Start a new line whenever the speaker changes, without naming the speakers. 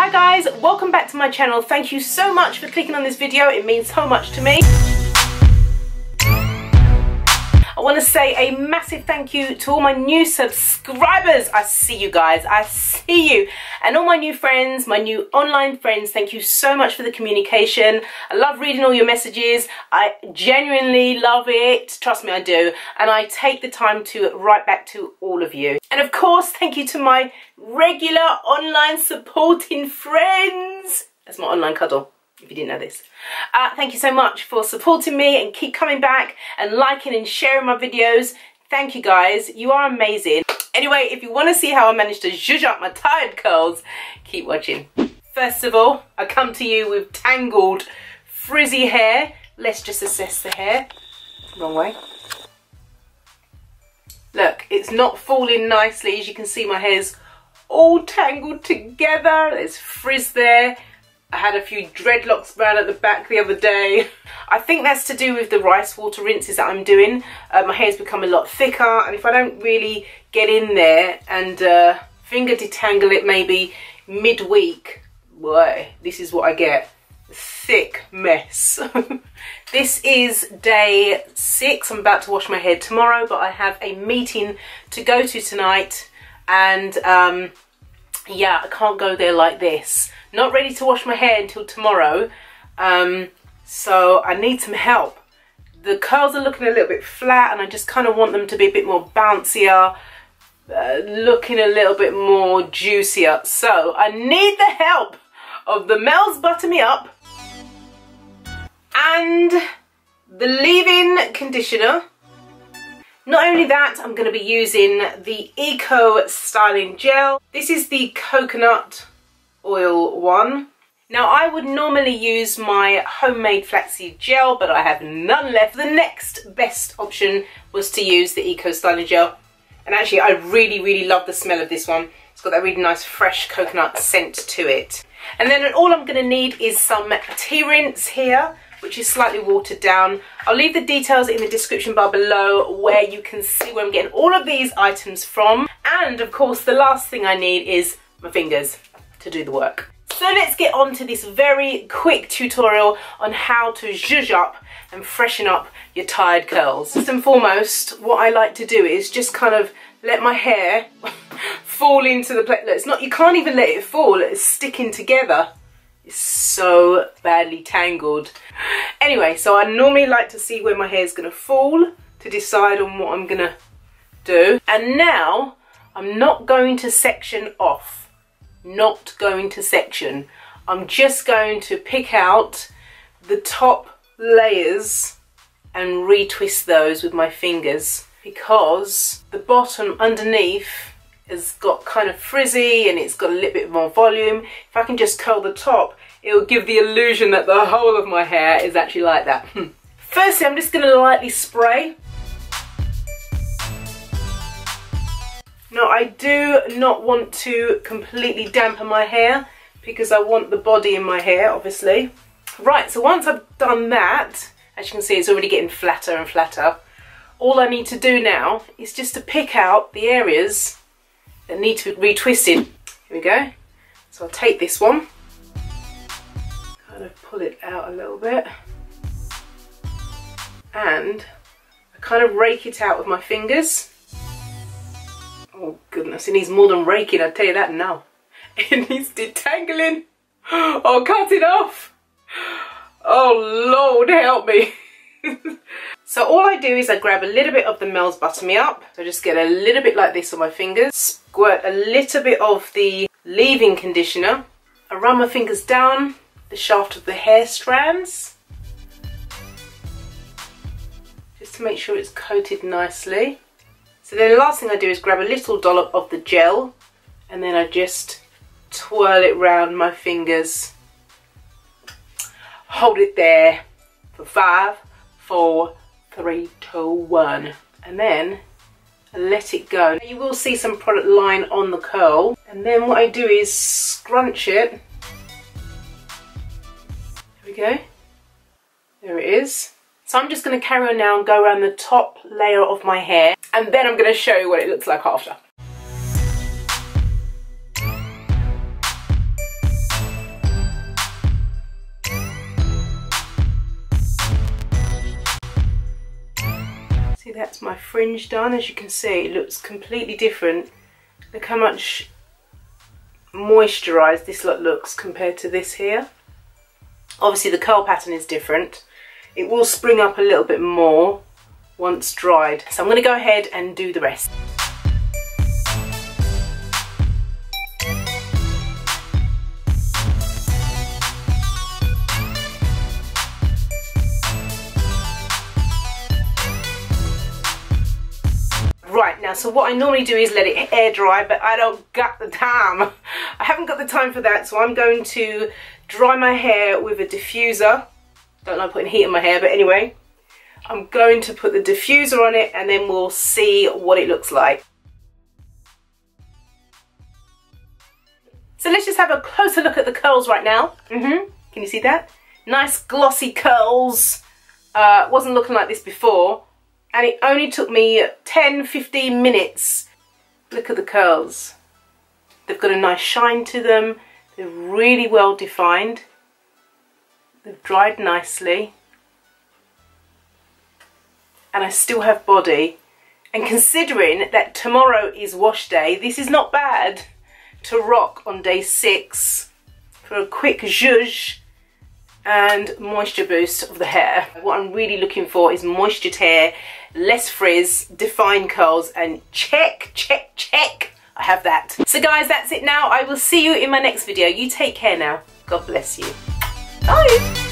Hi guys, welcome back to my channel. Thank you so much for clicking on this video. It means so much to me. I want to say a massive thank you to all my new subscribers. I see you guys, I see you. And all my new friends, my new online friends, thank you so much for the communication. I love reading all your messages. I genuinely love it. Trust me, I do. And I take the time to write back to all of you. And of course, thank you to my regular online supporting friends. That's my online cuddle, if you didn't know this. Thank you so much for supporting me and keep coming back and liking and sharing my videos. Thank you guys, you are amazing. Anyway, if you want to see how I managed to zhuzh up my tired curls, keep watching. First of all, I come to you with tangled, frizzy hair. Let's just assess the hair. Wrong way. Look, it's not falling nicely. As you can see, my hair's all tangled together. There's frizz there. I had a few dreadlocks round at the back the other day. I think that's to do with the rice water rinses that I'm doing. My hair's become a lot thicker, and if I don't really get in there and finger detangle it maybe midweek, boy, this is what I get. A thick mess. This is day 6. I'm about to wash my hair tomorrow, but I have a meeting to go to tonight, and yeah, I can't go there like this. Not ready to wash my hair until tomorrow, so I need some help. The curls are looking a little bit flat, and I just kind of want them to be a bit more bouncier, looking a little bit more juicier. So I need the help of the Mel's Butter Me Up and the leave-in conditioner. Not only that, I'm going to be using the Eco Styling Gel. This is the coconut oil one. Now, I would normally use my homemade flaxseed gel, but I have none left. The next best option was to use the Eco Styling Gel. And actually, I really love the smell of this one. It's got that really nice fresh coconut scent to it. And then all I'm going to need is some tea rinse here, which is slightly watered down. I'll leave the details in the description bar below where you can see where I'm getting all of these items from. And of course, the last thing I need is my fingers to do the work. So let's get on to this very quick tutorial on how to zhuzh up and freshen up your tired curls. First and foremost, what I like to do is just kind of let my hair fall into the plate. It's not, you can't even let it fall, it's sticking together. It's so badly tangled. Anyway, so I normally like to see where my hair is going to fall to decide on what I'm going to do. And now I'm not going to section off. Not going to section. I'm just going to pick out the top layers and retwist those with my fingers, because the bottom underneath has got kind of frizzy and it's got a little bit more volume. If I can just curl the top, it will give the illusion that the whole of my hair is actually like that. Firstly, I'm just going to lightly spray. Now, I do not want to completely dampen my hair because I want the body in my hair, obviously. Right, so once I've done that, as you can see, it's already getting flatter and flatter. All I need to do now is just to pick out the areas that need to be retwisted. Here we go. So I'll take this one, kind of pull it out a little bit, and I kind of rake it out with my fingers. Oh goodness, it needs more than raking, I'll tell you that now. It needs detangling or cutting off. Oh Lord, help me. So all I do is I grab a little bit of the Mel's Butter Me Up. So I just get a little bit like this on my fingers. Squirt a little bit of the leave-in conditioner. I run my fingers down the shaft of the hair strands, just to make sure it's coated nicely. So then the last thing I do is grab a little dollop of the gel, and then I just twirl it round my fingers. Hold it there for 5, 4, 3, 2, 1, and then I let it go. You will see some product line on the curl, and then what I do is scrunch it. There we go. There it is. So I'm just going to carry on now and go around the top layer of my hair, and then I'm going to show you what it looks like after. that's my fringe done. As you can see, it looks completely different. Look how much moisturised this look looks compared to this here. Obviously the curl pattern is different. It will spring up a little bit more once dried. So I'm going to go ahead and do the rest. Right, now, so what I normally do is let it air dry, but I don't got the time. I haven't got the time for that, so I'm going to dry my hair with a diffuser. Don't like putting heat on my hair, but anyway. I'm going to put the diffuser on it and then we'll see what it looks like. So let's just have a closer look at the curls right now. Can you see that? Nice glossy curls. Wasn't looking like this before. And it only took me 10-15 minutes. Look at the curls. They've got a nice shine to them. They're really well defined. They've dried nicely. And I still have body. And considering that tomorrow is wash day, this is not bad to rock on day 6 for a quick zhuzh and moisture boost of the hair. What I'm really looking for is moistured hair, less frizz, defined curls, and check, check, check. I have that. So guys, that's it now. I will see you in my next video. You take care now. God bless you. Bye.